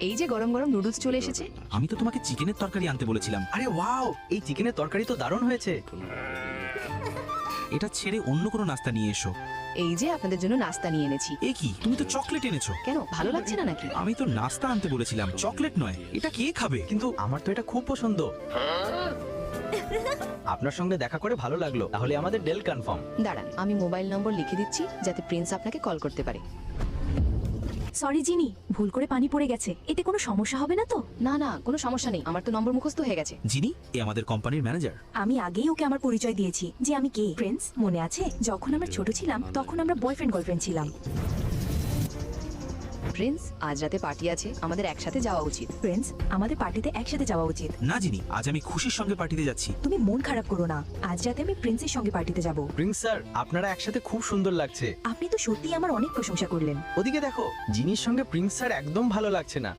এই যে গরম গরম নুডলস চলে এসেছে। আমি তো তোমাকে চিকেনের তরকারি আনতে বলেছিলাম। আরে ওয়াও, এই চিকেনের তরকারি তো দারুণ হয়েছে। এটা ছেড়ে অন্য কোনো নাস্তা নিয়ে এসো। এই যে আপনাদের জন্য নাস্তা নিয়ে এনেছি। এ কি, তুমি তো চকলেট এনেছো। কেন, ভালো লাগছে না নাকি? আমি তো নাস্তা আনতে বলেছিলাম, চকলেট নয়। এটা কে খাবে? কিন্তু আমার তো এটা খুব পছন্দ। আপনার সঙ্গে দেখা করে ভালো লাগলো। তাহলে আমাদের ডেল কনফার্ম। দাঁড়ান, আমি মোবাইল নম্বর লিখে দিচ্ছি যাতে প্রিন্স আপনাকে কল করতে পারে। সরি জিনি, ভুল করে পানি পড়ে গেছে। এতে কোনো সমস্যা হবে না তো? না না, কোনো সমস্যা নেই, আমার তো নম্বর মুখস্থ হয়ে গেছে। জিনি, এ আমাদের কোম্পানির ম্যানেজার। আমি আগেই ওকে আমার পরিচয় দিয়েছি যে আমি কে। ফ্রেন্ডস, মনে আছে যখন আমরা ছোট ছিলাম তখন আমরা বয়ফ্রেন্ড গার্লফ্রেন্ড ছিলাম। প্রিন্স, আজ রাতে পার্টি আছে, আমাদের একসাথে যাওয়া উচিত। ফ্রেন্ডস, আমাদের পার্টিতে একসাথে যাওয়া উচিত। না জিনি, আজ আমি খুশির সঙ্গে পার্টিতে যাচ্ছি। তুমি মন খারাপ করো না, আজ রাতে আমি প্রিন্সের সঙ্গে পার্টিতে যাব। প্রিন্স স্যার, আপনারা একসাথে খুব সুন্দর লাগছে। আপনি তো সত্যিই আমার অনেক প্রশংসা করলেন। ওদিকে দেখো, জিনির সঙ্গে প্রিন্স স্যার একদম ভালো লাগছে না।